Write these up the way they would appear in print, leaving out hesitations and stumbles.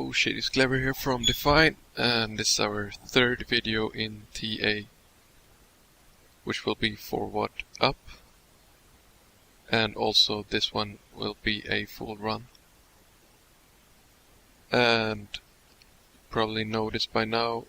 Hello, Shadeus Glavor here from Define, and this is our third video in TA, which will be forward up, and also this one will be a full run. And probably noticed by now,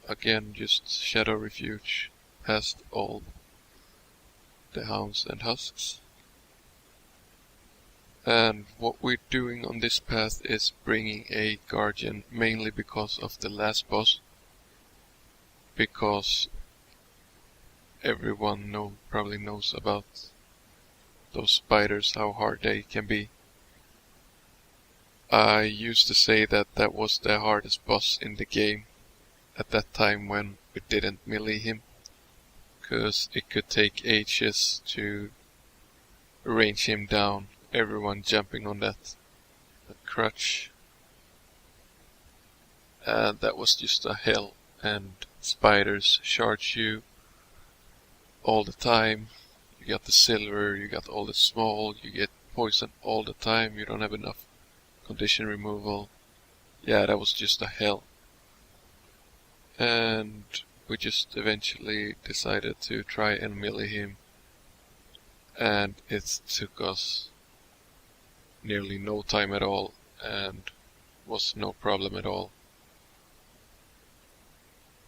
again just Shadow Refuge past all the hounds and husks. And what we're doing on this path is bringing a guardian, mainly because of the last boss, because everyone probably knows about those spiders, how hard they can be. I used to say that that was the hardest boss in the game at that time when we didn't melee him, because it could take ages to range him down. Everyone jumping on that crutch, and that was just a hell. And spiders charge you all the time. You got the silver, you got all the small, you get poison all the time. You don't have enough condition removal. Yeah, that was just a hell. And we just eventually decided to try and melee him, and it took us nearly no time at all, and was no problem at all.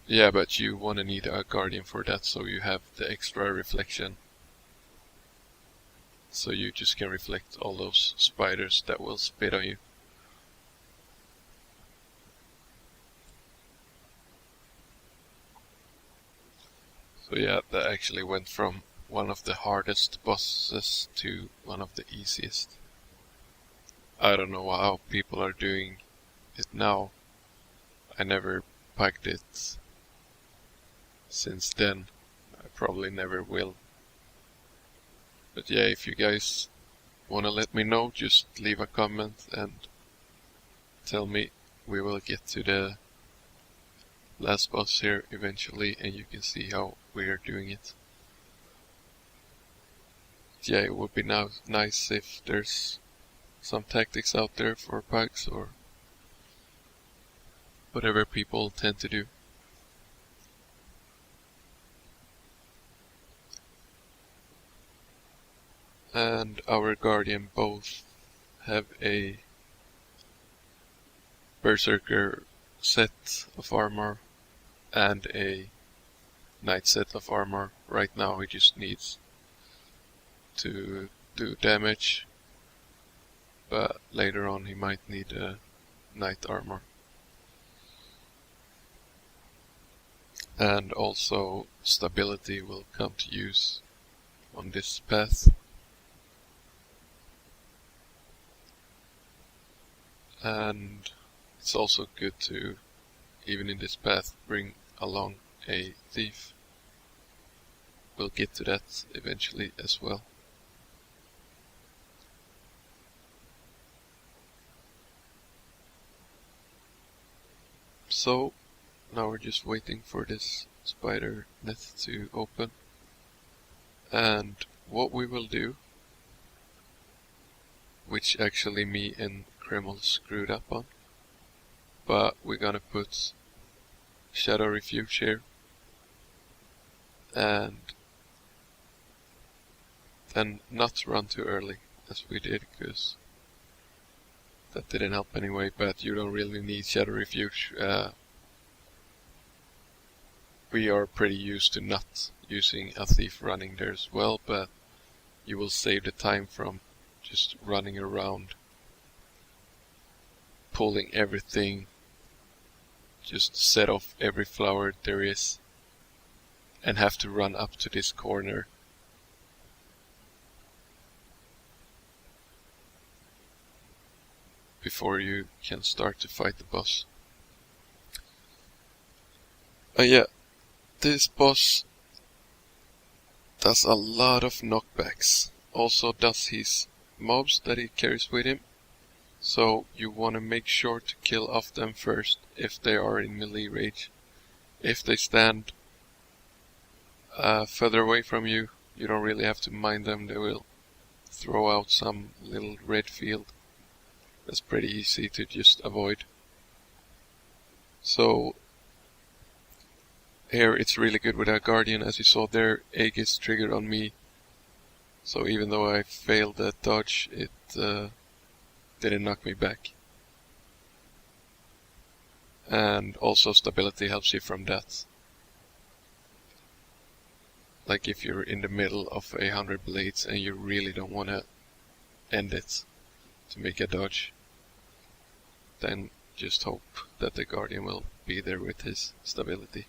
Yeah, but you wanna need a guardian for that, so you have the extra reflection. So you just can reflect all those spiders that will spit on you. So yeah, that actually went from one of the hardest bosses to one of the easiest. I don't know how people are doing it now. I never packed it since then. I probably never will. But yeah, if you guys wanna let me know, just leave a comment and tell me. We will get to the last boss here eventually, and you can see how we are doing it. Yeah, it would be nice if there's some tactics out there for pugs or whatever people tend to do. And our guardian both have a berserker set of armor and a knight set of armor. Right now he just needs to do damage, but later on he might need a knight armor. And also stability will come to use on this path. And it's also good to, even in this path, bring along a thief. We'll get to that eventually as well. So now we're just waiting for this spider net to open, and what we will do, which actually me and Kreml screwed up on, but we're gonna put Shadow Refuge here, and then not run too early as we did, because that didn't help anyway. But you don't really need Shadow Refuge. We are pretty used to not using a thief running there as well, but you will save the time from just running around, pulling everything, just set off every flower there is, and have to run up to this corner before you can start to fight the boss. Yeah, this boss does a lot of knockbacks. Also does his mobs that he carries with him. So you want to make sure to kill off them first if they are in melee range. If they stand further away from you, you don't really have to mind them. They will throw out some little red field. That's pretty easy to just avoid. So here it's really good with our Guardian. As you saw there, Aegis triggered on me. So even though I failed that dodge, it didn't knock me back. And also stability helps you from that. Like if you're in the middle of 100 blades and you really don't want to end it to make a dodge, then just hope that the Guardian will be there with his stability.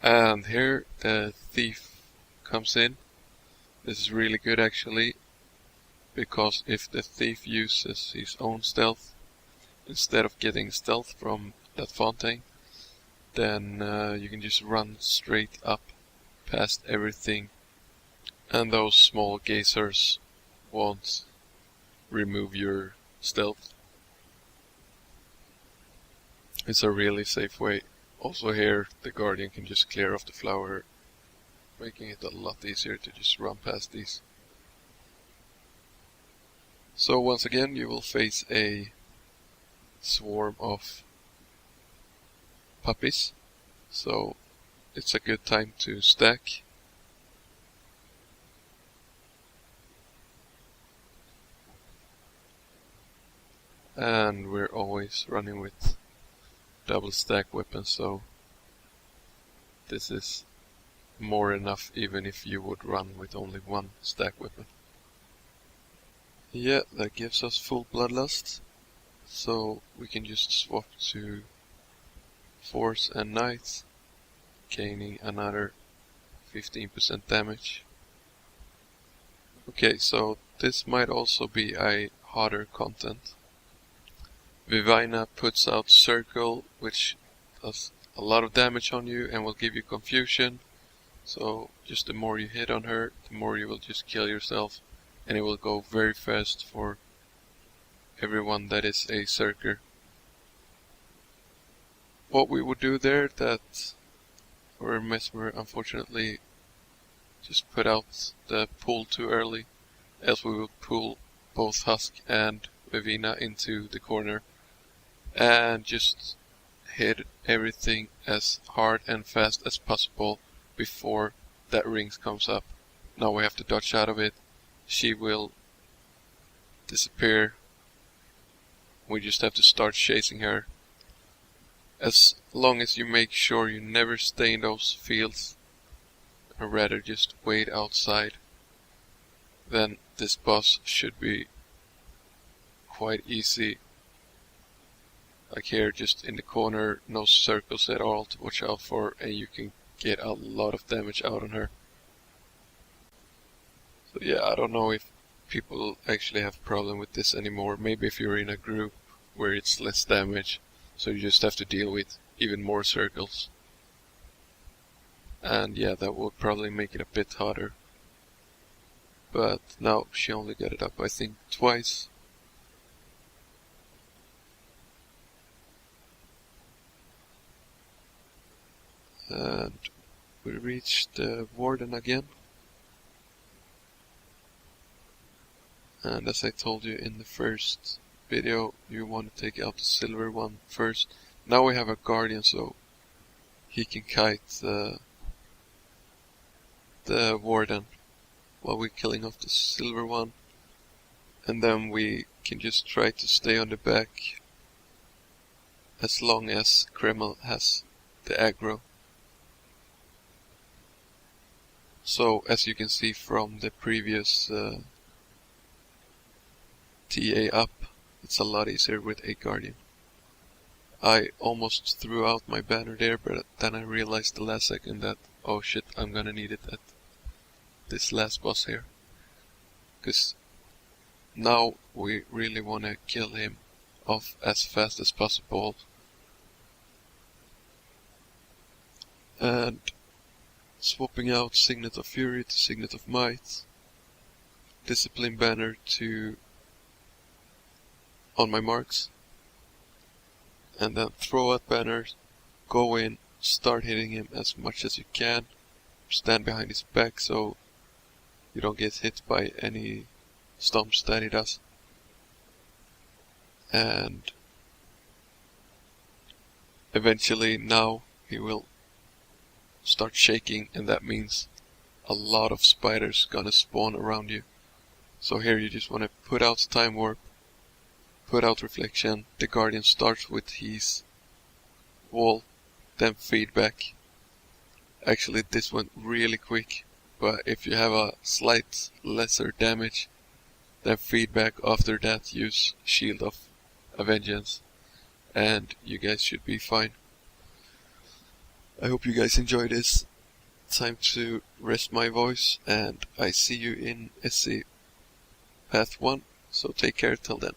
And here the Thief comes in. This is really good actually, because if the Thief uses his own stealth instead of getting stealth from that Fontaine, then you can just run straight up past everything, and those small geysers won't remove your stealth. It's a really safe way. Also here the Guardian can just clear off the flower, making it a lot easier to just run past these. So once again you will face a swarm of puppies, so it's a good time to stack. And we're always running with double stack weapons, so this is more enough even if you would run with only one stack weapon. Yeah, that gives us full bloodlust, so we can just swap to Force and Knights, gaining another 15% damage. Okay, so this might also be a harder content. Vivina puts out Circle, which does a lot of damage on you and will give you confusion. So just the more you hit on her, the more you will just kill yourself, and it will go very fast for everyone that is a Circer. What we would do there, that our Mesmer unfortunately just put out the pull too early, else we would pull both Husk and Vivina into the corner and just hit everything as hard and fast as possible before that rings comes up. Now we have to dodge out of it. She will disappear. We just have to start chasing her. As long as you make sure you never stay in those fields, or rather just wait outside, then this boss should be quite easy. Like here, just in the corner, no circles at all to watch out for, and you can get a lot of damage out on her. So yeah, I don't know if people actually have a problem with this anymore. Maybe if you're in a group where it's less damage, so you just have to deal with even more circles. And yeah, that would probably make it a bit harder. But now she only got it up, I think, twice. And we reached the Warden again. And as I told you in the first video, you want to take out the silver one first. Now we have a Guardian, so he can kite the Warden while we're killing off the silver one. And then we can just try to stay on the back as long as Kreml has the aggro. So as you can see from the previous TA up, it's a lot easier with a Guardian. I almost threw out my banner there, but then I realized the last second that, oh shit, I'm gonna need it at this last boss here. Because now we really want to kill him off as fast as possible. And swapping out Signet of Fury to Signet of Might, Discipline Banner to on my marks, and then throw out banners, go in, start hitting him as much as you can, stand behind his back so you don't get hit by any stomps that he does, and eventually now he will start shaking, and that means a lot of spiders gonna spawn around you. So here you just want to put out time warp, put out reflection. The guardian starts with his wall, then feedback. Actually this went really quick, but if you have a slight lesser damage, then feedback. After that use Shield of Vengeance, and you guys should be fine. I hope you guys enjoy this. Time to rest my voice, and I see you in SC Path 1, so take care till then.